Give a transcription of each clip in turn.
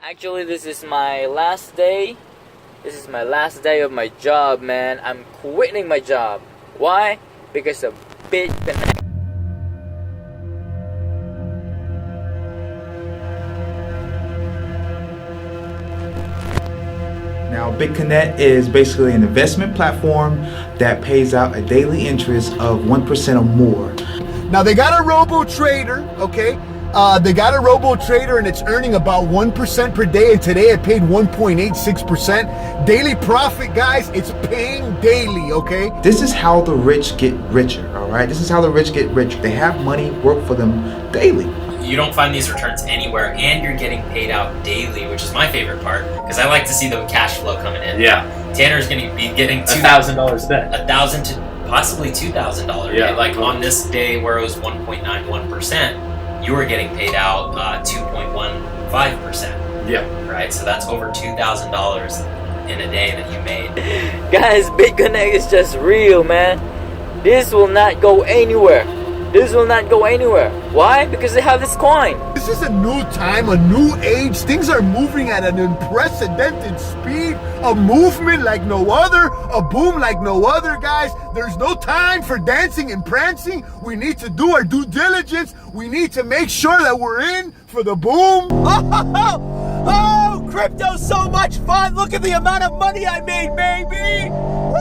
Actually, this is my last day. This is my last day of my job, man. I'm quitting my job. Why? Because of BitConnect. Now, BitConnect is basically an investment platform that pays out a daily interest of 1% or more. Now, they got a robo-trader, okay? They got a robo-trader and it's earning about 1% per day, and today it paid 1.86%. Daily profit, guys, it's paying daily, okay? This is how the rich get richer, all right? This is how the rich get richer. They have money work for them daily. You don't find these returns anywhere, and you're getting paid out daily, which is my favorite part, because I like to see the cash flow coming in. Yeah. Tanner's going to be getting $1,000 a day. $1,000 to possibly $2,000. Yeah. Like on this day where it was 1.91%, you were getting paid out 2.15%. Yeah. Right? So that's over $2,000 in a day that you made. Guys, BitConnect is just real, man. This will not go anywhere. This will not go anywhere. Why? Because they have this coin. This is a new time, a new age. Things are moving at an unprecedented speed. A movement like no other, a boom like no other, guys. There's no time for dancing and prancing. We need to do our due diligence. We need to make sure that we're in for the boom. Oh, crypto's so much fun. Look at the amount of money I made, baby. Woo!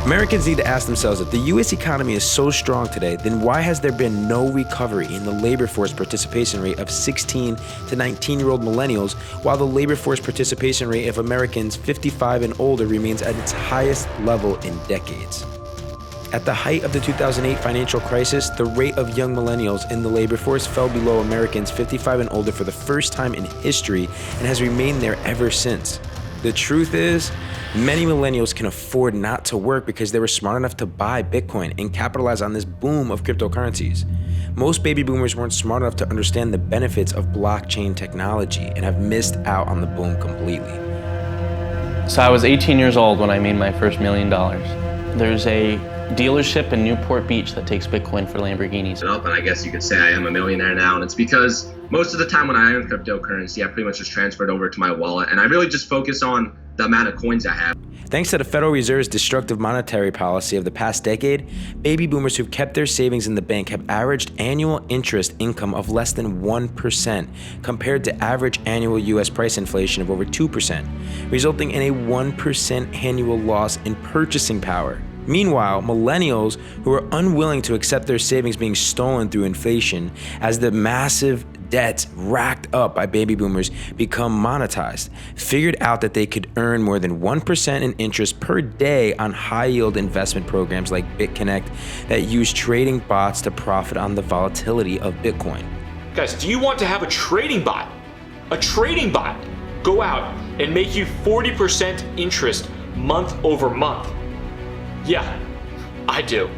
Americans need to ask themselves, if the U.S. economy is so strong today, then why has there been no recovery in the labor force participation rate of 16 to 19-year-old millennials, while the labor force participation rate of Americans 55 and older remains at its highest level in decades? At the height of the 2008 financial crisis, the rate of young millennials in the labor force fell below Americans 55 and older for the first time in history and has remained there ever since. The truth is, many millennials can afford not to work because they were smart enough to buy Bitcoin and capitalize on this boom of cryptocurrencies. Most baby boomers weren't smart enough to understand the benefits of blockchain technology and have missed out on the boom completely. So I was 18 years old when I made my first $1 million. There's a dealership in Newport Beach that takes Bitcoin for Lamborghinis. And I guess you could say I am a millionaire now, and it's because most of the time when I own cryptocurrency, I pretty much just transferred over to my wallet, and I really just focus on the amount of coins I have. Thanks to the Federal Reserve's destructive monetary policy of the past decade, baby boomers who've kept their savings in the bank have averaged annual interest income of less than 1% compared to average annual US price inflation of over 2%, resulting in a 1% annual loss in purchasing power. Meanwhile, millennials who are unwilling to accept their savings being stolen through inflation as the massive debts racked up by baby boomers become monetized, figured out that they could earn more than 1% in interest per day on high-yield investment programs like BitConnect that use trading bots to profit on the volatility of Bitcoin. Guys, do you want to have a trading bot go out and make you 40% interest month over month? Yeah, I do.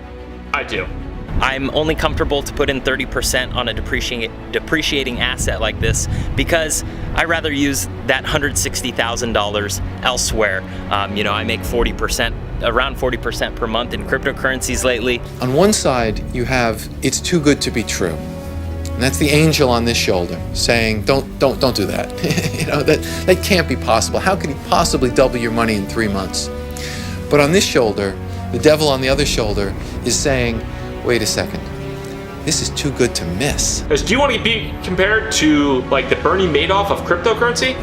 I'm only comfortable to put in 30% on a depreciating asset like this because I rather use that $160,000 elsewhere. I make around 40% per month in cryptocurrencies lately. On one side, you have it's too good to be true. And that's the angel on this shoulder saying, don't do that. that can't be possible. How could he possibly double your money in 3 months? But on this shoulder, the devil on the other shoulder is saying, wait a second, this is too good to miss. Do you want to be compared to like the Bernie Madoff of cryptocurrency?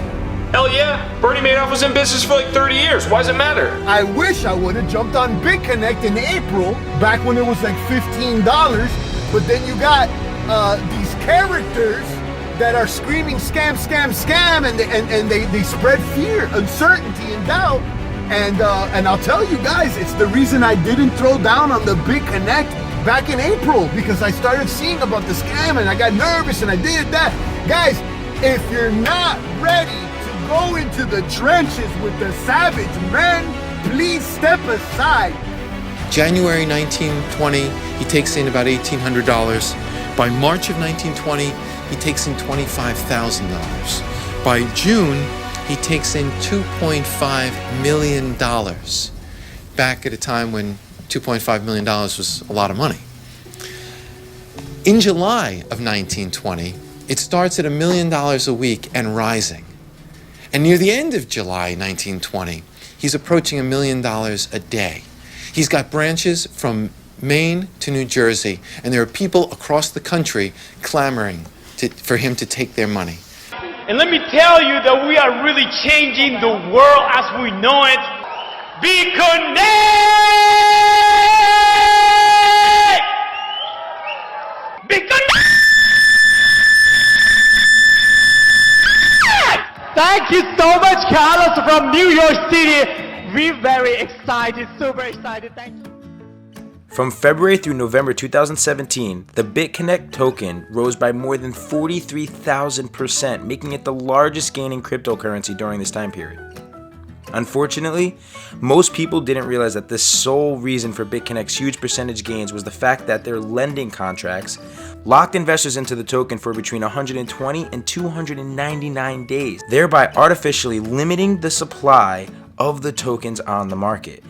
Hell yeah, Bernie Madoff was in business for like 30 years. Why does it matter? I wish I would have jumped on BitConnect in April, back when it was like $15, but then you got these characters that are screaming scam, scam, scam, and they spread fear, uncertainty, and doubt. And I'll tell you guys, it's the reason I didn't throw down on the BitConnect back in April, because I started seeing about the scam and I got nervous and I did that. Guys, If you're not ready to go into the trenches with the savage men, please step aside. January 1920, he takes in about $1,800. By March of 1920, he takes in $25,000. By June, he takes in $2.5 million. Back at a time when $2.5 million was a lot of money. In July of 1920, it starts at $1 million a week and rising. And near the end of July 1920, he's approaching $1 million a day. He's got branches from Maine to New Jersey, and there are people across the country clamoring for him to take their money. And let me tell you that we are really changing the world as we know it. Be connected! Be connected! Thank you so much, Carlos from New York City. We're very excited, super excited. Thank you. From February through November 2017, the BitConnect token rose by more than 43,000%, making it the largest gain in cryptocurrency during this time period. Unfortunately, most people didn't realize that the sole reason for BitConnect's huge percentage gains was the fact that their lending contracts locked investors into the token for between 120 and 299 days, thereby artificially limiting the supply of the tokens on the market.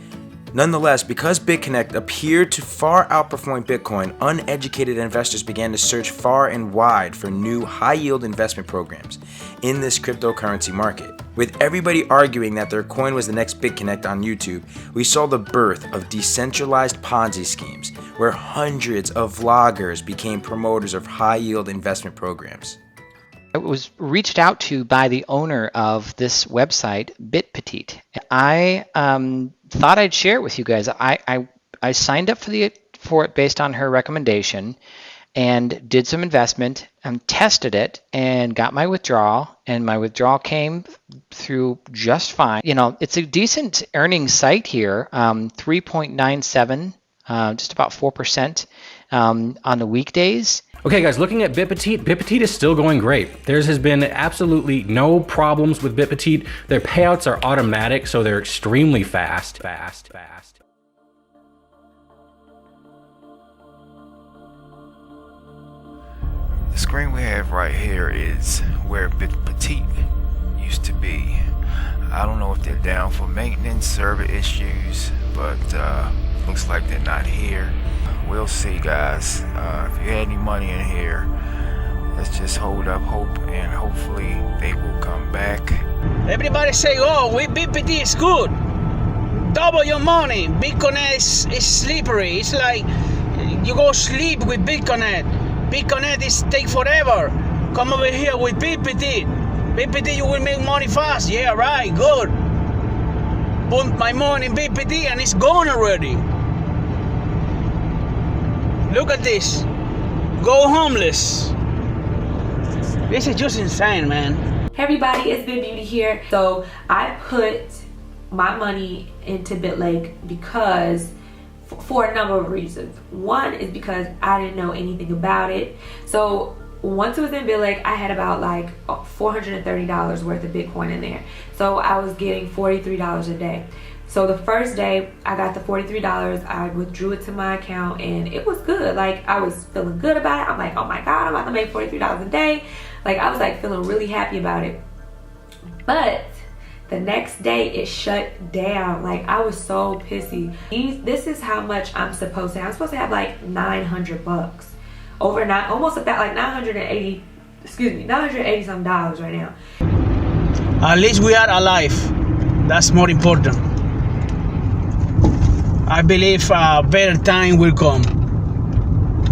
Nonetheless, because BitConnect appeared to far outperform Bitcoin, uneducated investors began to search far and wide for new high-yield investment programs in this cryptocurrency market. With everybody arguing that their coin was the next BitConnect on YouTube, we saw the birth of decentralized Ponzi schemes, where hundreds of vloggers became promoters of high-yield investment programs. I was reached out to by the owner of this website, BitPetite. I thought I'd share it with you guys. I signed up for it based on her recommendation and did some investment and tested it and got my withdrawal, and my withdrawal came through just fine. You know, it's a decent earning site here, 3.97, just about 4% on the weekdays. Okay guys, looking at BitPetite, BitPetite is still going great. There has been absolutely no problems with BitPetite. Their payouts are automatic, so they're extremely fast. The screen we have right here is where BitPetite used to be. I don't know if they're down for maintenance, server issues, but looks like they're not here. We'll see, guys. If you had any money in here, let's just hold up hope, and hopefully they will come back. Everybody say, oh, BitPetite is good. Double your money. BitConnect is slippery. It's like you go sleep with BitConnect. BitConnect is take forever. Come over here with BitPetite. BitPetite, you will make money fast. Yeah, right, good. Put my money in BitPetite and it's gone already. Look at this. Go homeless. This is just insane, man. Hey everybody, it's Bit Beauty here. So I put my money into BitLake because for a number of reasons. One is because I didn't know anything about it. So once it was in BitLake, I had about like $430 worth of Bitcoin in there. So I was getting $43 a day. So the first day I got the $43, I withdrew it to my account and it was good. Like I was feeling good about it. I'm like, oh my God, I'm about to make $43 a day. Like I was like feeling really happy about it. But the next day it shut down. Like I was so pissy. This is how much I'm supposed to have. I'm supposed to have like 900 bucks overnight, almost about like 980 some dollars right now. At least we are alive. That's more important. I believe a better time will come.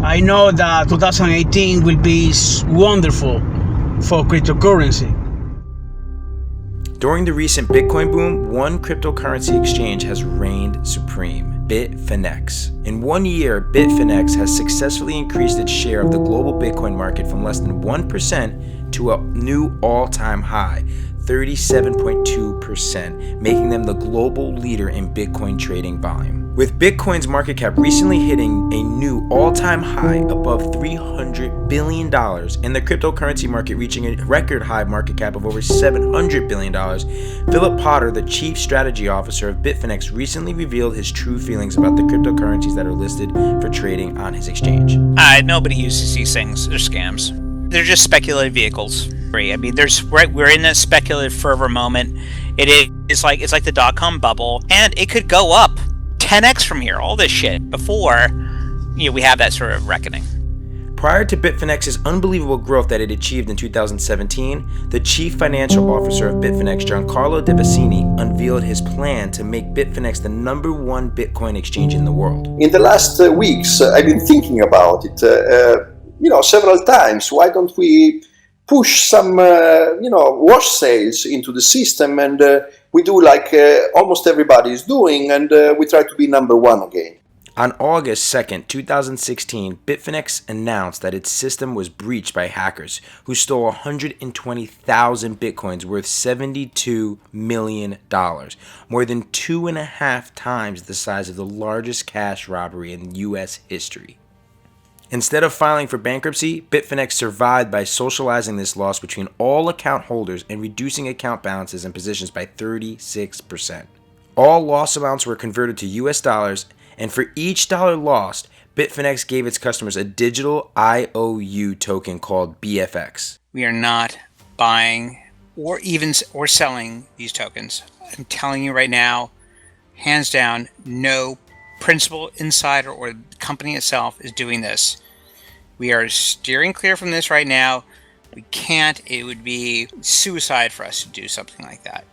I know that 2018 will be wonderful for cryptocurrency. During the recent Bitcoin boom, one cryptocurrency exchange has reigned supreme, Bitfinex. In 1 year, Bitfinex has successfully increased its share of the global Bitcoin market from less than 1% to a new all-time high, 37.2%, making them the global leader in Bitcoin trading volume. With Bitcoin's market cap recently hitting a new all-time high above $300 billion and the cryptocurrency market reaching a record high market cap of over $700 billion, Philip Potter, the chief strategy officer of Bitfinex, recently revealed his true feelings about the cryptocurrencies that are listed for trading on his exchange. Nobody uses these things. They're scams. They're just speculative vehicles. I mean, we're in a speculative fervor moment. It's like the dot-com bubble, and it could go up 10x from here, all this shit, before we have that sort of reckoning. Prior to Bitfinex's unbelievable growth that it achieved in 2017, the chief financial officer of Bitfinex, Giancarlo Devasini, unveiled his plan to make Bitfinex the #1 Bitcoin exchange in the world. In the last weeks, I've been thinking about it, several times. Why don't we push some, wash sales into the system, and we do like almost everybody is doing, and we try to be #1 again. On August 2nd, 2016, Bitfinex announced that its system was breached by hackers who stole 120,000 Bitcoins worth $72 million, more than 2.5 times the size of the largest cash robbery in U.S. history. Instead of filing for bankruptcy, Bitfinex survived by socializing this loss between all account holders and reducing account balances and positions by 36%. All loss amounts were converted to US dollars, and for each dollar lost, Bitfinex gave its customers a digital IOU token called BFX. We are not buying or selling these tokens. I'm telling you right now, hands down, no principal insider or the company itself is doing this. We are steering clear from this right now. We can't. It would be suicide for us to do something like that.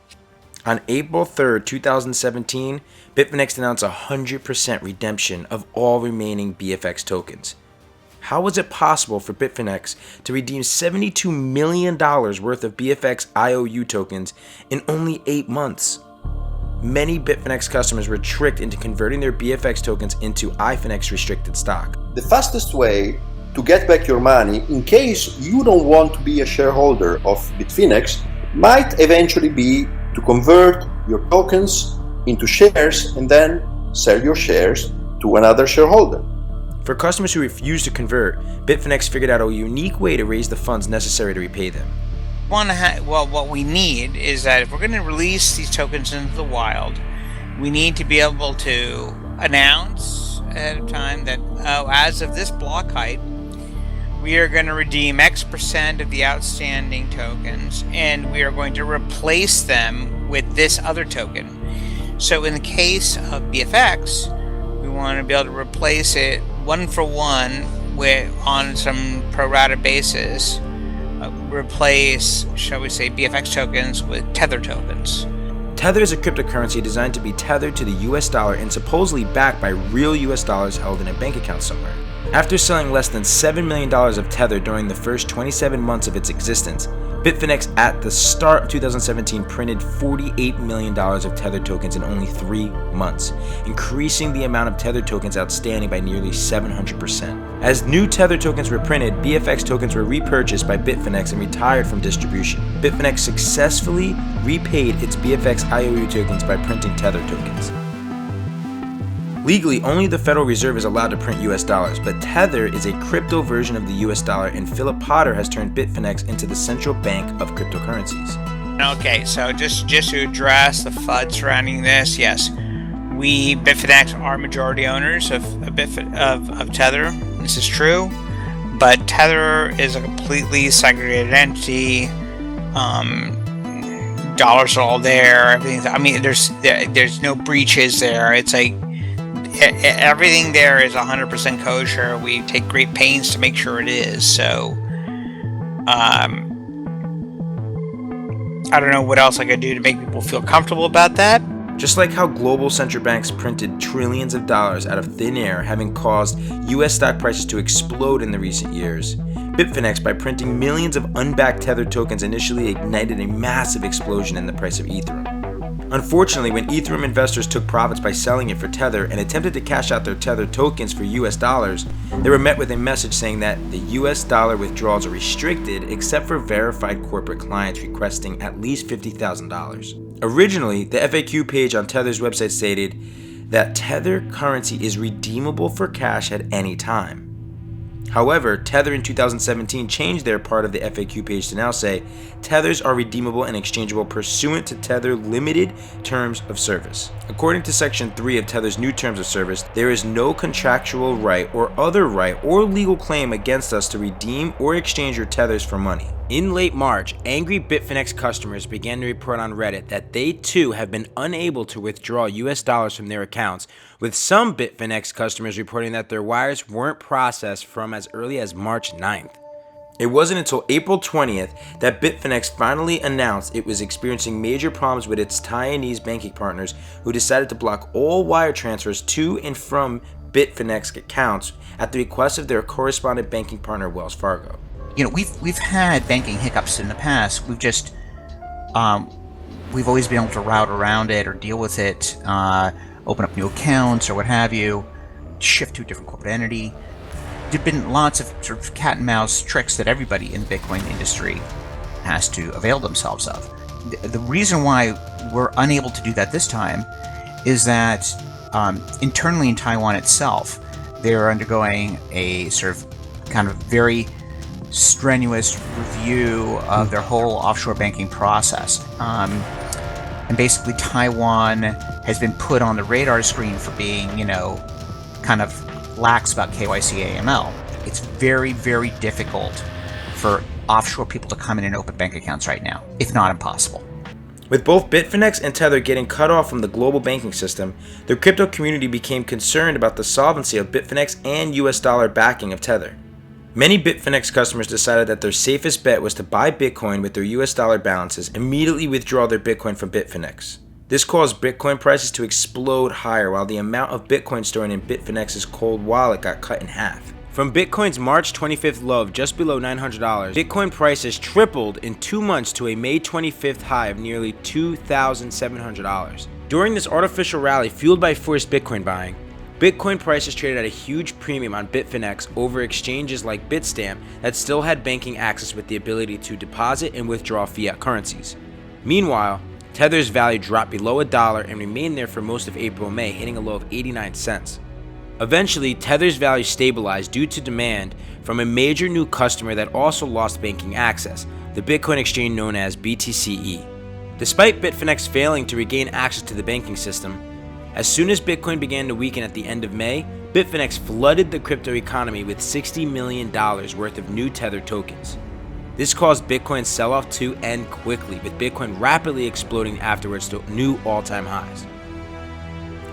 On April 3rd, 2017, Bitfinex announced 100% redemption of all remaining BFX tokens. How was it possible for Bitfinex to redeem $72 million worth of BFX IOU tokens in only 8 months? Many Bitfinex customers were tricked into converting their BFX tokens into iFinex restricted stock. The fastest way to get back your money, in case you don't want to be a shareholder of Bitfinex, might eventually be to convert your tokens into shares and then sell your shares to another shareholder. For customers who refuse to convert, Bitfinex figured out a unique way to raise the funds necessary to repay them. What we need is that if we're going to release these tokens into the wild, we need to be able to announce ahead of time that, as of this block height, we are going to redeem X% of the outstanding tokens, and we are going to replace them with this other token. So in the case of BFX, we want to be able to replace it 1 for 1 on some pro rata basis. Replace, shall we say, BFX tokens with Tether tokens. Tether is a cryptocurrency designed to be tethered to the US dollar and supposedly backed by real US dollars held in a bank account somewhere. After selling less than $7 million of Tether during the first 27 months of its existence, Bitfinex at the start of 2017 printed $48 million of Tether tokens in only 3 months, increasing the amount of Tether tokens outstanding by nearly 700%. As new Tether tokens were printed, BFX tokens were repurchased by Bitfinex and retired from distribution. Bitfinex successfully repaid its BFX IOU tokens by printing Tether tokens. Legally, only the Federal Reserve is allowed to print US dollars, but Tether is a crypto version of the US dollar, and Philip Potter has turned Bitfinex into the central bank of cryptocurrencies. Okay, so just to address the FUD surrounding this, yes, we, Bitfinex, are majority owners of Tether. This is true, but Tether is a completely segregated entity. Dollars are all there. Everything's, I mean, there's no breaches there. It's like everything there is 100% kosher. We take great pains to make sure it is. So, I don't know what else I could do to make people feel comfortable about that. Just like how global central banks printed trillions of dollars out of thin air, having caused US stock prices to explode in the recent years, Bitfinex, by printing millions of unbacked Tether tokens, initially ignited a massive explosion in the price of Ethereum. Unfortunately, when Ethereum investors took profits by selling it for Tether and attempted to cash out their Tether tokens for US dollars, they were met with a message saying that the US dollar withdrawals are restricted except for verified corporate clients requesting at least $50,000. Originally, the FAQ page on Tether's website stated, that Tether currency is redeemable for cash at any time. However, Tether in 2017 changed their part of the FAQ page to now say, Tethers are redeemable and exchangeable pursuant to Tether limited terms of service. According to Section 3 of Tether's new terms of service, there is no contractual right or other right or legal claim against us to redeem or exchange your Tethers for money. In late March, angry Bitfinex customers began to report on Reddit that they too have been unable to withdraw US dollars from their accounts, with some Bitfinex customers reporting that their wires weren't processed from as early as March 9th. It wasn't until April 20th that Bitfinex finally announced it was experiencing major problems with its Taiwanese banking partners, who decided to block all wire transfers to and from Bitfinex accounts at the request of their correspondent banking partner Wells Fargo. You know, we've had banking hiccups in the past. We've just we've always been able to route around it or deal with it, open up new accounts or what have you, shift to a different corporate entity. There've been lots of sort of cat and mouse tricks that everybody in the Bitcoin industry has to avail themselves of. The reason why we're unable to do that this time is that internally in Taiwan itself, they're undergoing a sort of kind of very strenuous review of their whole offshore banking process. And basically Taiwan has been put on the radar screen for being, you know, kind of lax about KYC AML. It's very, very difficult for offshore people to come in and open bank accounts right now, if not impossible. With both Bitfinex and Tether getting cut off from the global banking system, the crypto community became concerned about the solvency of Bitfinex and US dollar backing of Tether. Many Bitfinex customers decided that their safest bet was to buy Bitcoin with their US dollar balances, immediately withdraw their Bitcoin from Bitfinex. This caused Bitcoin prices to explode higher, while the amount of Bitcoin stored in Bitfinex's cold wallet got cut in half. From Bitcoin's March 25th low of just below $900, Bitcoin prices tripled in 2 months to a May 25th high of nearly $2,700. During this artificial rally fueled by forced Bitcoin buying, Bitcoin prices traded at a huge premium on Bitfinex over exchanges like Bitstamp that still had banking access with the ability to deposit and withdraw fiat currencies. Meanwhile, Tether's value dropped below $1 and remained there for most of April and May, hitting a low of 89 cents. Eventually, Tether's value stabilized due to demand from a major new customer that also lost banking access, the Bitcoin exchange known as BTCE. Despite Bitfinex failing to regain access to the banking system, as soon as Bitcoin began to weaken at the end of May, Bitfinex flooded the crypto economy with $60 million worth of new Tether tokens. This caused Bitcoin's sell-off to end quickly, with Bitcoin rapidly exploding afterwards to new all-time highs.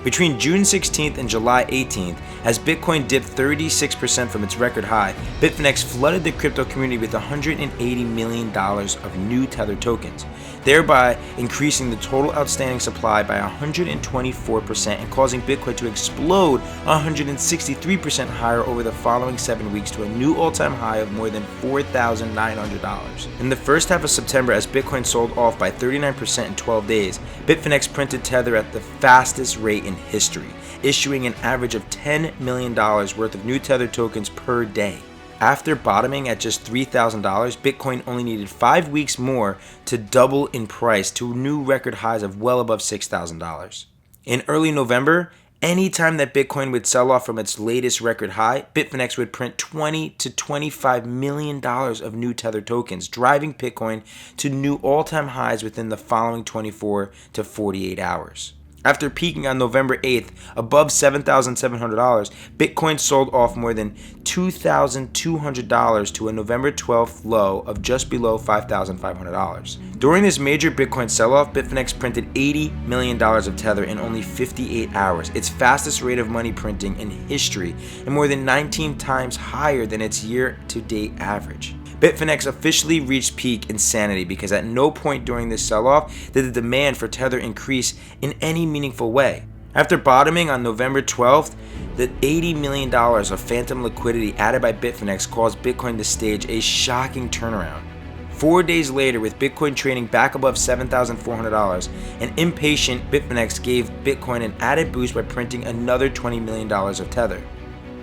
Between June 16th and July 18th, as Bitcoin dipped 36% from its record high, Bitfinex flooded the crypto community with $180 million of new Tether tokens, thereby increasing the total outstanding supply by 124% and causing Bitcoin to explode 163% higher over the following 7 weeks to a new all-time high of more than $4,900. In the first half of September, as Bitcoin sold off by 39% in 12 days, Bitfinex printed Tether at the fastest rate in history, issuing an average of $10 million worth of new Tether tokens per day. After bottoming at just $3,000, Bitcoin only needed 5 weeks more to double in price to new record highs of well above $6,000. In early November, anytime that Bitcoin would sell off from its latest record high, Bitfinex would print $20 to $25 million of new Tether tokens, driving Bitcoin to new all-time highs within the following 24 to 48 hours. After peaking on November 8th above $7,700, Bitcoin sold off more than $2,200 to a November 12th low of just below $5,500. During this major Bitcoin sell-off, Bitfinex printed $80 million of Tether in only 58 hours, its fastest rate of money printing in history, and more than 19 times higher than its year-to-date average. Bitfinex officially reached peak insanity because at no point during this sell-off did the demand for Tether increase in any meaningful way. After bottoming on November 12th, the $80 million of phantom liquidity added by Bitfinex caused Bitcoin to stage a shocking turnaround. 4 days later, with Bitcoin trading back above $7,400, an impatient Bitfinex gave Bitcoin an added boost by printing another $20 million of Tether.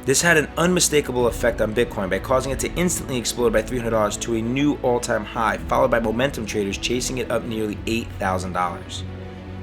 This had an unmistakable effect on Bitcoin by causing it to instantly explode by $300 to a new all-time high, followed by momentum traders chasing it up nearly $8,000.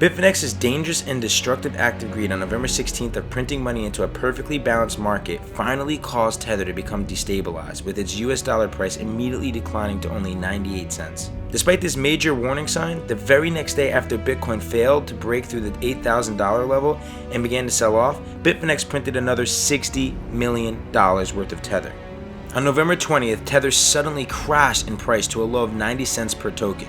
Bitfinex's dangerous and destructive act of greed on November 16th of printing money into a perfectly balanced market finally caused Tether to become destabilized, with its US dollar price immediately declining to only 98 cents. Despite this major warning sign, the very next day after Bitcoin failed to break through the $8,000 level and began to sell off, Bitfinex printed another $60 million worth of Tether. On November 20th, Tether suddenly crashed in price to a low of 90 cents per token.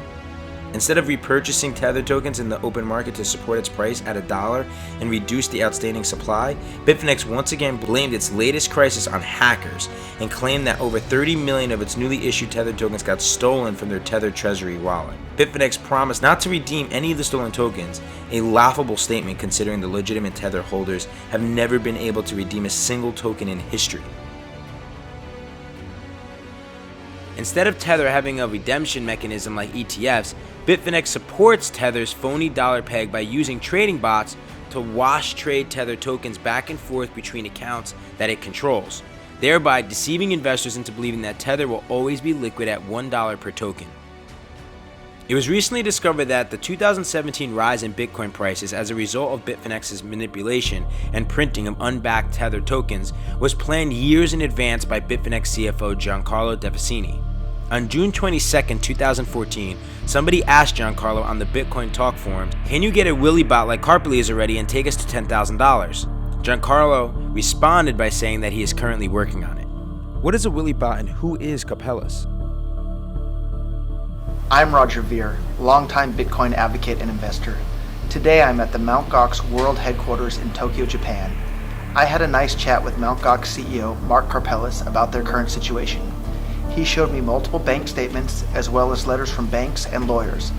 Instead of repurchasing Tether tokens in the open market to support its price at $1 and reduce the outstanding supply, Bitfinex once again blamed its latest crisis on hackers and claimed that over 30 million of its newly issued Tether tokens got stolen from their Tether Treasury wallet. Bitfinex promised not to redeem any of the stolen tokens, a laughable statement considering the legitimate Tether holders have never been able to redeem a single token in history. Instead of Tether having a redemption mechanism like ETFs, Bitfinex supports Tether's phony dollar peg by using trading bots to wash trade Tether tokens back and forth between accounts that it controls, thereby deceiving investors into believing that Tether will always be liquid at $1 per token. It was recently discovered that the 2017 rise in Bitcoin prices as a result of Bitfinex's manipulation and printing of unbacked Tether tokens was planned years in advance by Bitfinex CFO Giancarlo Devasini. On June 22, 2014, somebody asked Giancarlo on the Bitcoin Talk forums, "Can you get a Willy bot like Carpely is already and take us to $10,000? Giancarlo responded by saying that he is currently working on it. What is a Willy bot and who is Capellas? I'm Roger Veer, longtime Bitcoin advocate and investor. Today I'm at the Mt. Gox World Headquarters in Tokyo, Japan. I had a nice chat with Mt. Gox CEO Mark Karpelès about their current situation. He showed me multiple bank statements as well as letters from banks and lawyers.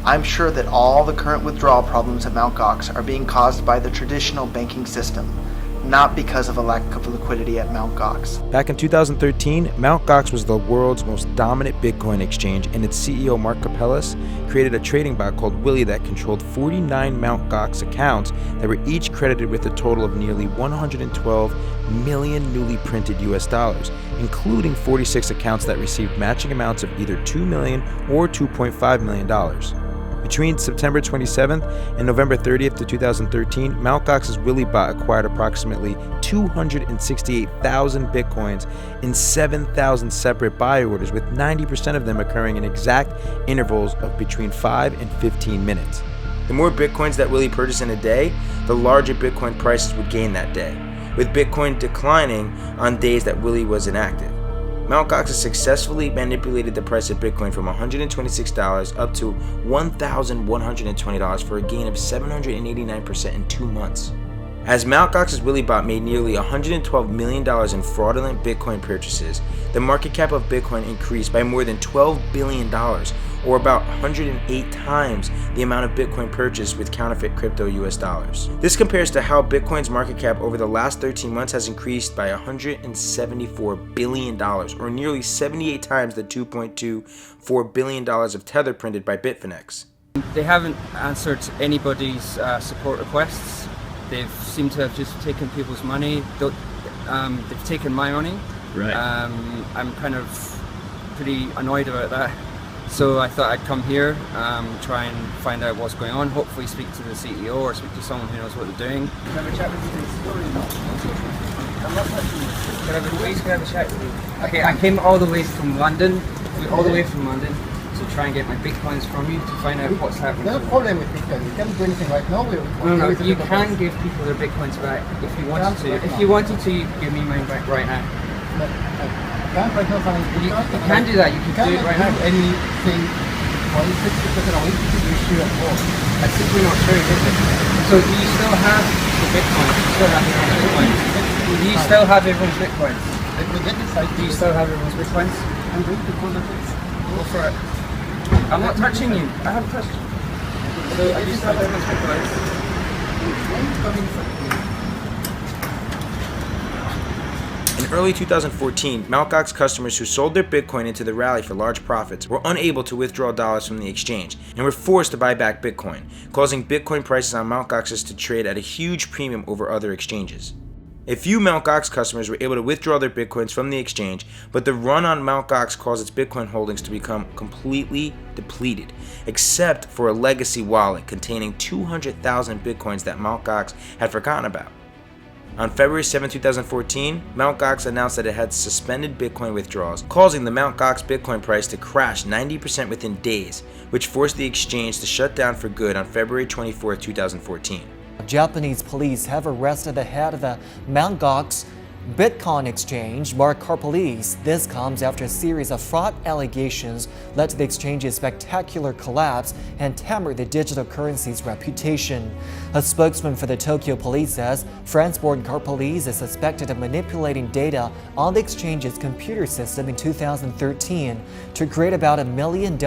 I'm sure that all the current withdrawal problems at Mt. Gox are being caused by the traditional banking system, not because of a lack of liquidity at Mt. Gox. Back in 2013, Mt. Gox was the world's most dominant Bitcoin exchange, and its CEO Mark Karpelès created a trading bot called Willy that controlled 49 Mt. Gox accounts that were each credited with a total of nearly 112 million newly printed US dollars, including 46 accounts that received matching amounts of either $2 million or $2.5 million. Between September 27th and November 30th to 2013, Mt. Gox's Willy bot acquired approximately 268,000 Bitcoins in 7,000 separate buy orders, with 90% of them occurring in exact intervals of between 5 and 15 minutes. The more Bitcoins that Willy purchased in a day, the larger Bitcoin prices would gain that day, with Bitcoin declining on days that Willy was inactive. Mt. Gox has successfully manipulated the price of Bitcoin from $126 up to $1,120 for a gain of 789% in 2 months. As Mt. Gox's Willy bot made nearly $112 million in fraudulent Bitcoin purchases, the market cap of Bitcoin increased by more than $12 billion, or about 108 times the amount of Bitcoin purchased with counterfeit crypto US dollars. This compares to how Bitcoin's market cap over the last 13 months has increased by $174 billion, or nearly 78 times the $2.24 billion of Tether printed by Bitfinex. They haven't answered anybody's support requests. They seem to have just taken people's money. They've taken my money. Right. I'm kind of pretty annoyed about that. So I thought I'd come here, try and find out what's going on, hopefully speak to the CEO or speak to someone who knows what they're doing. Can I have a chat with you? I'm not touching you. Can I have a chat with you? Okay, I came all the way from London, to try and get my Bitcoins from you to find out what's happening. No problem with Bitcoin. We can't do anything right now. No, you can give people their Bitcoins back if you wanted to. If you wanted to, you can give me mine back right now. You can do that. You can do it right now. Anything. Well, it's 60% away from the issue at all. That's simply not true, is it? So do you still have the Bitcoins? Do you still have everyone's Bitcoins? Do you still have everyone's Bitcoins? I'm going to call the police. Go for it. I'm not touching you. I haven't touched you. So I just have everyone's Bitcoins. In early 2014, Mt. Gox customers who sold their Bitcoin into the rally for large profits were unable to withdraw dollars from the exchange and were forced to buy back Bitcoin, causing Bitcoin prices on Mt. Gox's to trade at a huge premium over other exchanges. A few Mt. Gox customers were able to withdraw their Bitcoins from the exchange, but the run on Mt. Gox caused its Bitcoin holdings to become completely depleted, except for a legacy wallet containing 200,000 Bitcoins that Mt. Gox had forgotten about. On February 7, 2014, Mt. Gox announced that it had suspended Bitcoin withdrawals, causing the Mt. Gox Bitcoin price to crash 90% within days, which forced the exchange to shut down for good on February 24, 2014. Japanese police have arrested the head of the Mt. Gox Bitcoin exchange, Mark Karpeles. This comes after a series of fraud allegations led to the exchange's spectacular collapse and hammered the digital currency's reputation. A spokesman for the Tokyo police says France-born Karpeles is suspected of manipulating data on the exchange's computer system in 2013 to create about $1 million.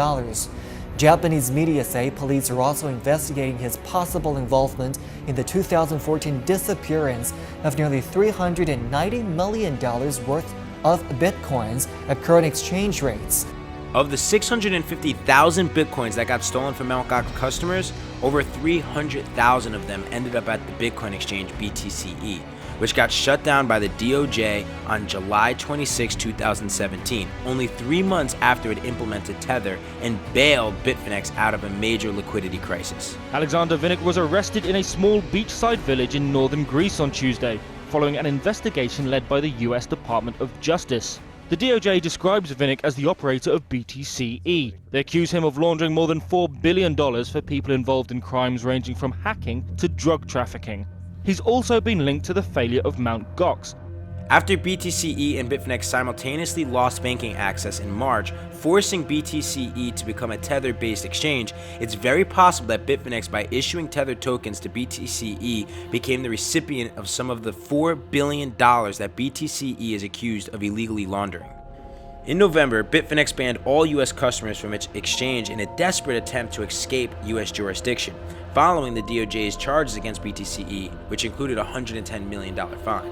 Japanese media say police are also investigating his possible involvement in the 2014 disappearance of nearly $390 million worth of bitcoins at current exchange rates. Of the 650,000 Bitcoins that got stolen from Mt. Gox customers, over 300,000 of them ended up at the Bitcoin exchange BTCE, which got shut down by the DOJ on July 26, 2017, only 3 months after it implemented Tether and bailed Bitfinex out of a major liquidity crisis. Alexander Vinnik was arrested in a small beachside village in northern Greece on Tuesday, following an investigation led by the US Department of Justice. The DOJ describes Vinnik as the operator of BTCE. They accuse him of laundering more than $4 billion for people involved in crimes ranging from hacking to drug trafficking. He's also been linked to the failure of Mt. Gox. After BTCE and Bitfinex simultaneously lost banking access in March, forcing BTCE to become a Tether-based exchange, it's very possible that Bitfinex, by issuing Tether tokens to BTCE, became the recipient of some of the $4 billion that BTCE is accused of illegally laundering. In November, Bitfinex banned all US customers from its exchange in a desperate attempt to escape US jurisdiction, following the DOJ's charges against BTCE, which included a $110 million fine.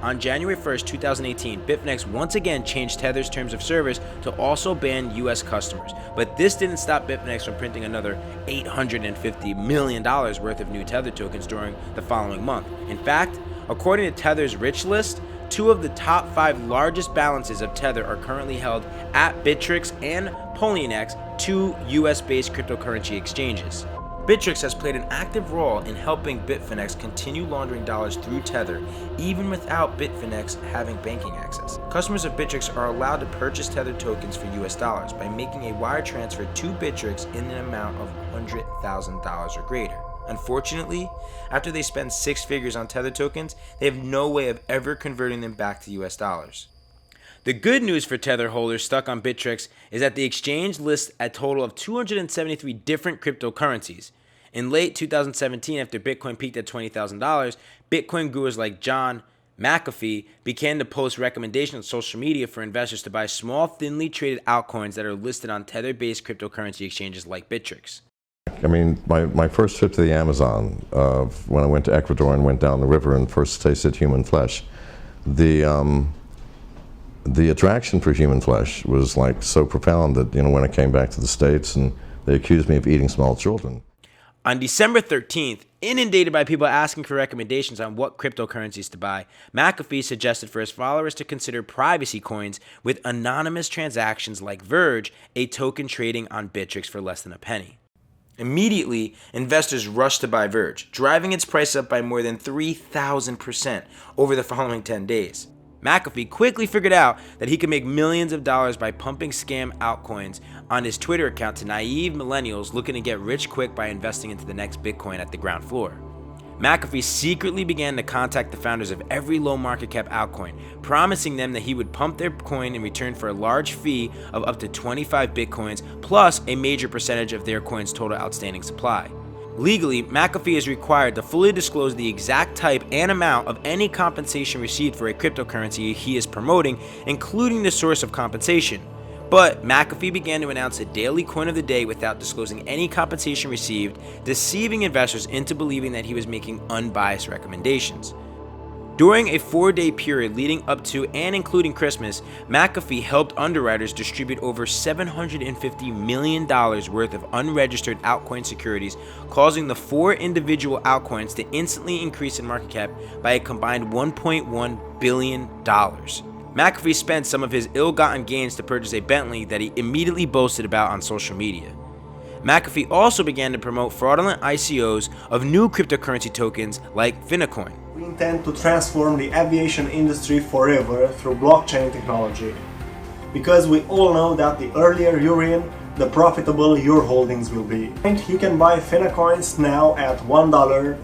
On January 1, 2018, Bitfinex once again changed Tether's terms of service to also ban US customers, but this didn't stop Bitfinex from printing another $850 million worth of new Tether tokens during the following month. In fact, according to Tether's rich list, 2 of the top 5 largest balances of Tether are currently held at Bittrex and Poloniex, 2 US-based cryptocurrency exchanges. Bittrex has played an active role in helping Bitfinex continue laundering dollars through Tether, even without Bitfinex having banking access. Customers of Bittrex are allowed to purchase Tether tokens for US dollars by making a wire transfer to Bittrex in an amount of $100,000 or greater. Unfortunately, after they spend 6 figures on Tether tokens, they have no way of ever converting them back to US dollars. The good news for Tether holders stuck on Bittrex is that the exchange lists a total of 273 different cryptocurrencies. In late 2017, after Bitcoin peaked at $20,000, Bitcoin gurus like John McAfee began to post recommendations on social media for investors to buy small, thinly traded altcoins that are listed on Tether-based cryptocurrency exchanges like Bittrex. I mean, my first trip to the Amazon, when I went to Ecuador and went down the river and first tasted human flesh, the attraction for human flesh was like so profound that, when I came back to the States and they accused me of eating small children. On December 13th, inundated by people asking for recommendations on what cryptocurrencies to buy, McAfee suggested for his followers to consider privacy coins with anonymous transactions like Verge, a token trading on Bittrex for less than a penny. Immediately, investors rushed to buy Verge, driving its price up by more than 3,000% over the following 10 days. McAfee quickly figured out that he could make millions of dollars by pumping scam altcoins on his Twitter account to naive millennials looking to get rich quick by investing into the next Bitcoin at the ground floor. McAfee secretly began to contact the founders of every low market cap altcoin, promising them that he would pump their coin in return for a large fee of up to 25 Bitcoins plus a major percentage of their coin's total outstanding supply. Legally, McAfee is required to fully disclose the exact type and amount of any compensation received for a cryptocurrency he is promoting, including the source of compensation. But McAfee began to announce a daily coin of the day without disclosing any compensation received, deceiving investors into believing that he was making unbiased recommendations. During a 4-day period leading up to and including Christmas, McAfee helped underwriters distribute over $750 million worth of unregistered altcoin securities, causing the 4 individual altcoins to instantly increase in market cap by a combined $1.1 billion. McAfee spent some of his ill-gotten gains to purchase a Bentley that he immediately boasted about on social media. McAfee also began to promote fraudulent ICOs of new cryptocurrency tokens like Finecoin. We intend to transform the aviation industry forever through blockchain technology. Because we all know that the earlier you're in, the profitable your holdings will be. You can buy Finecoins now at $1,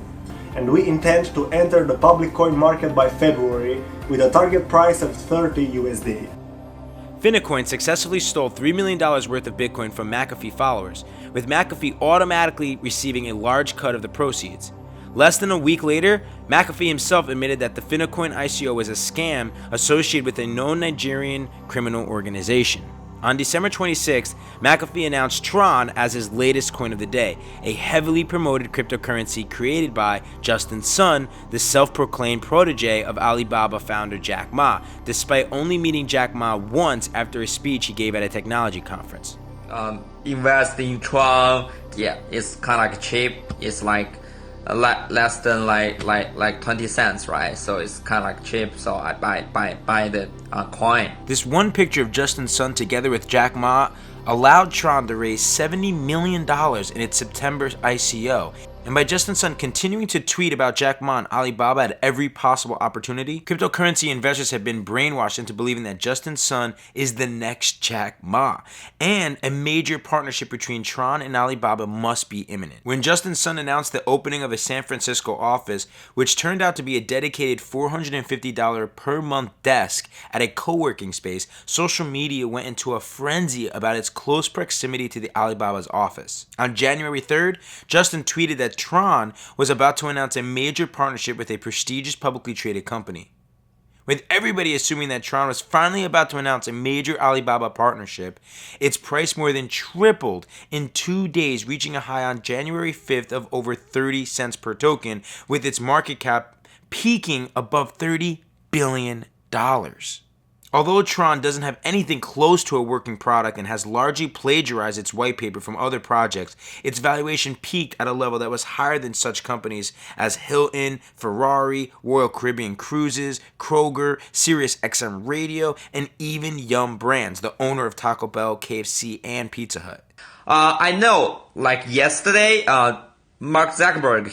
and we intend to enter the public coin market by February with a target price of 30 USD. Finecoin successfully stole $3 million worth of Bitcoin from McAfee followers, with McAfee automatically receiving a large cut of the proceeds. Less than a week later, McAfee himself admitted that the Finecoin ICO was a scam associated with a known Nigerian criminal organization. On December 26th, McAfee announced Tron as his latest coin of the day, a heavily promoted cryptocurrency created by Justin Sun, the self-proclaimed protege of Alibaba founder Jack Ma, despite only meeting Jack Ma once after a speech he gave at a technology conference. Invest in Tron, yeah, it's kind of like cheap. It's like less than like 20 cents, right? So it's kind of like cheap, so I buy the coin. This one picture of Justin Sun together with Jack Ma allowed Tron to raise $70 million in its September ICO. And by Justin Sun continuing to tweet about Jack Ma and Alibaba at every possible opportunity, cryptocurrency investors have been brainwashed into believing that Justin Sun is the next Jack Ma, and a major partnership between Tron and Alibaba must be imminent. When Justin Sun announced the opening of a San Francisco office, which turned out to be a dedicated $450 per month desk at a co-working space, social media went into a frenzy about its close proximity to the Alibaba's office. On January 3rd, Justin tweeted that Tron was about to announce a major partnership with a prestigious publicly traded company. With everybody assuming that Tron was finally about to announce a major Alibaba partnership, its price more than tripled in 2 days, reaching a high on January 5th of over 30 cents per token, with its market cap peaking above $30 billion. Although Tron doesn't have anything close to a working product and has largely plagiarized its white paper from other projects, its valuation peaked at a level that was higher than such companies as Hilton, Ferrari, Royal Caribbean Cruises, Kroger, Sirius XM Radio, and even Yum Brands, the owner of Taco Bell, KFC, and Pizza Hut. I know, like yesterday, Mark Zuckerberg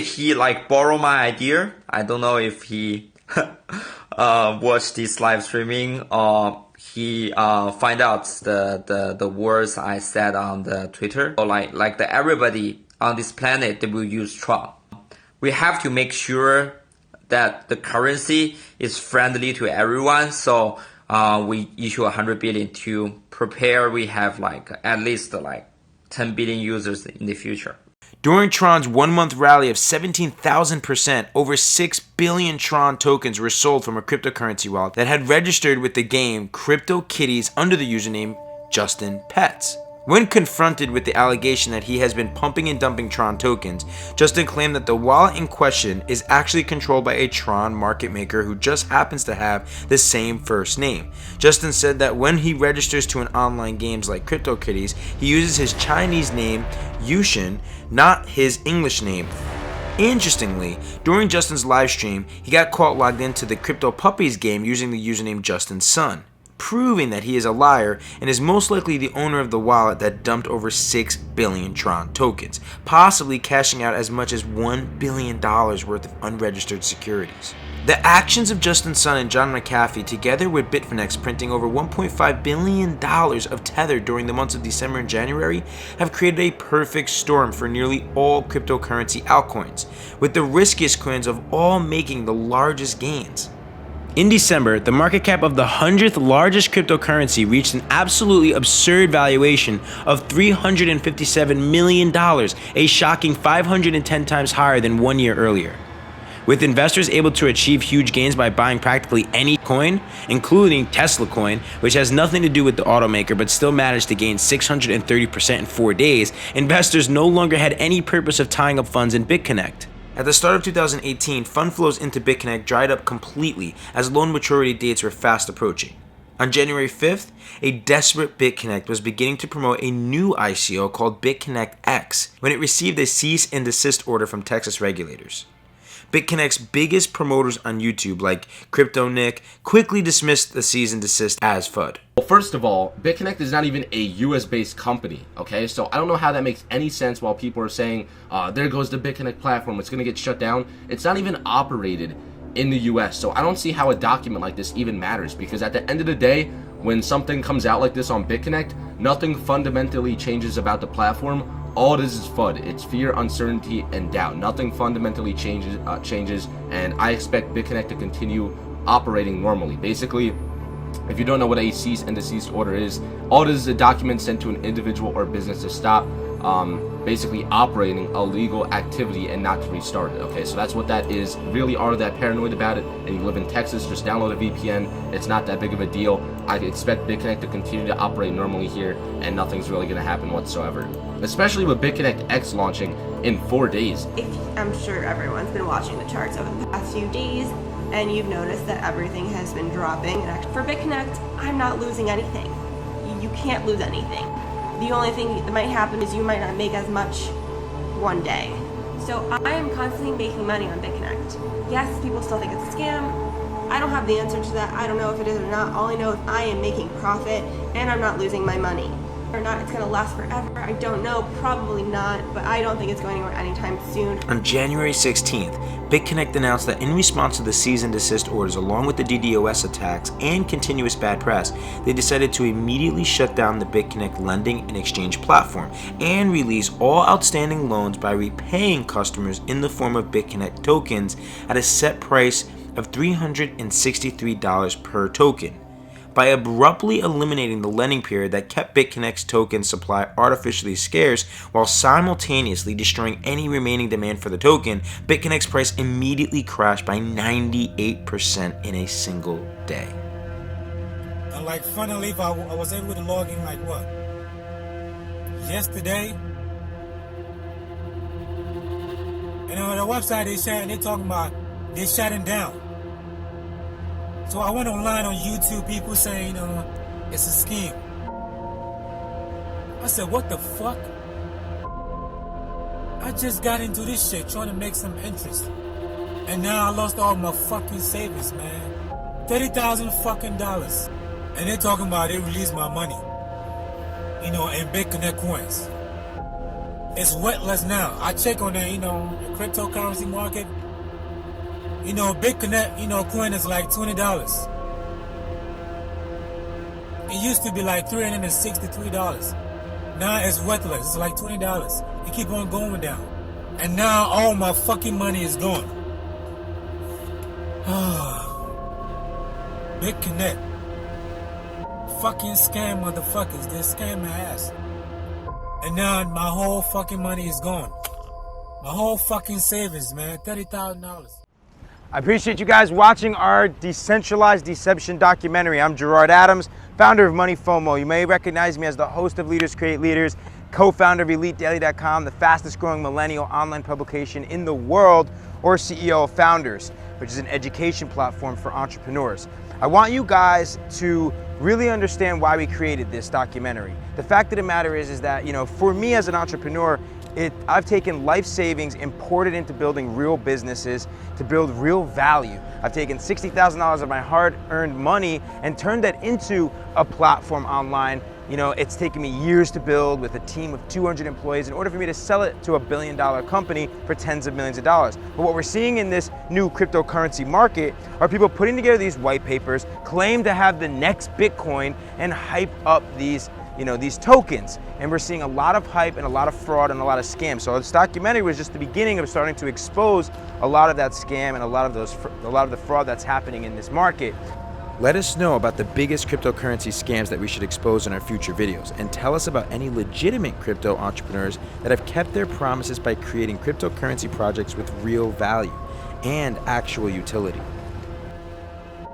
he borrowed my idea. I don't know if he watch this live streaming, he find out the words I said on the Twitter. So everybody on this planet, they will use Tron. We have to make sure that the currency is friendly to everyone. So we issue 100 billion to prepare. We have at least 10 billion users in the future. During Tron's 1-month rally of 17,000%, over 6 billion Tron tokens were sold from a cryptocurrency wallet that had registered with the game CryptoKitties under the username Justin Pets. When confronted with the allegation that he has been pumping and dumping Tron tokens, Justin claimed that the wallet in question is actually controlled by a Tron market maker who just happens to have the same first name. Justin said that when he registers to an online games like CryptoKitties, he uses his Chinese name Yushin, not his English name. Interestingly, during Justin's live stream, he got caught logged into the Crypto Puppies game using the username Justin Sun, proving that he is a liar and is most likely the owner of the wallet that dumped over 6 billion Tron tokens, possibly cashing out as much as $1 billion worth of unregistered securities. The actions of Justin Sun and John McAfee, together with Bitfinex printing over $1.5 billion of Tether during the months of December and January, have created a perfect storm for nearly all cryptocurrency altcoins, with the riskiest coins of all making the largest gains. In December, the market cap of the 100th largest cryptocurrency reached an absolutely absurd valuation of $357 million, a shocking 510 times higher than 1 year earlier. With investors able to achieve huge gains by buying practically any coin, including Tesla coin, which has nothing to do with the automaker but still managed to gain 630% in 4 days, investors no longer had any purpose of tying up funds in BitConnect. At the start of 2018, fund flows into BitConnect dried up completely as loan maturity dates were fast approaching. On January 5th, a desperate BitConnect was beginning to promote a new ICO called BitConnect X when it received a cease and desist order from Texas regulators. BitConnect's biggest promoters on YouTube, like Crypto Nick, quickly dismissed the cease and desist as FUD. Well, first of all, BitConnect is not even a US-based company, okay? So I don't know how that makes any sense while people are saying, there goes the BitConnect platform, it's gonna get shut down. It's not even operated in the US, so I don't see how a document like this even matters, because at the end of the day, when something comes out like this on BitConnect, nothing fundamentally changes about the platform. All it is FUD. It's fear, uncertainty, and doubt. Nothing fundamentally changes, and I expect BitConnect to continue operating normally. Basically, if you don't know what a cease and desist order is, all it is a document sent to an individual or business to stop basically operating a legal activity and not to restart it. Okay, so that's what that is. Really are that paranoid about it and you live in Texas, just download a VPN. It's not that big of a deal. I expect BitConnect to continue to operate normally here and nothing's really going to happen whatsoever. Especially with BitConnect X launching in 4 days. I'm sure everyone's been watching the charts over the past few days and you've noticed that everything has been dropping. For BitConnect, I'm not losing anything. You can't lose anything. The only thing that might happen is you might not make as much one day. So I am constantly making money on BitConnect. Yes, people still think it's a scam. I don't have the answer to that. I don't know if it is or not. All I know is I am making profit and I'm not losing my money. Or not, it's gonna last forever. I don't know, probably not, but I don't think it's going anywhere anytime soon. On January 16th, BitConnect announced that in response to the cease and desist orders along with the DDoS attacks and continuous bad press, they decided to immediately shut down the BitConnect lending and exchange platform and release all outstanding loans by repaying customers in the form of BitConnect tokens at a set price of $363 per token. By abruptly eliminating the lending period that kept BitConnect's token supply artificially scarce while simultaneously destroying any remaining demand for the token, BitConnect's price immediately crashed by 98% in a single day. And like funnily, I was able to log in like what? Yesterday? And on the website they're talking about they're shutting down. So I went online on YouTube, people saying it's a scam. I said, what the fuck? I just got into this shit trying to make some interest. And now I lost all my fucking savings, man. $30,000 fucking dollars. And they're talking about they released my money. In BitConnect coins. It's weightless now. I check on the cryptocurrency market. BitConnect, coin is like $20. It used to be like $363. Now it's worthless. It's like $20. It keep on going down. And now all my fucking money is gone. BitConnect. Fucking scam motherfuckers. They scam my ass. And now my whole fucking money is gone. My whole fucking savings, man. $30,000. I appreciate you guys watching our Decentralized Deception documentary. I'm Gerard Adams, founder of Money FOMO. You may recognize me as the host of Leaders Create Leaders, co-founder of EliteDaily.com, the fastest growing millennial online publication in the world, or CEO of Founders, which is an education platform for entrepreneurs. I want you guys to really understand why we created this documentary. The fact of the matter is that, for me as an entrepreneur, I've taken life savings, imported into building real businesses to build real value. I've taken $60,000 of my hard-earned money and turned that into a platform online. It's taken me years to build with a team of 200 employees in order for me to sell it to a billion-dollar company for tens of millions of dollars. But what we're seeing in this new cryptocurrency market are people putting together these white papers, claim to have the next Bitcoin, and hype up these tokens. And we're seeing a lot of hype and a lot of fraud and a lot of scams. So this documentary was just the beginning of starting to expose a lot of that scam and a lot of the fraud that's happening in this market. Let us know about the biggest cryptocurrency scams that we should expose in our future videos, and tell us about any legitimate crypto entrepreneurs that have kept their promises by creating cryptocurrency projects with real value and actual utility.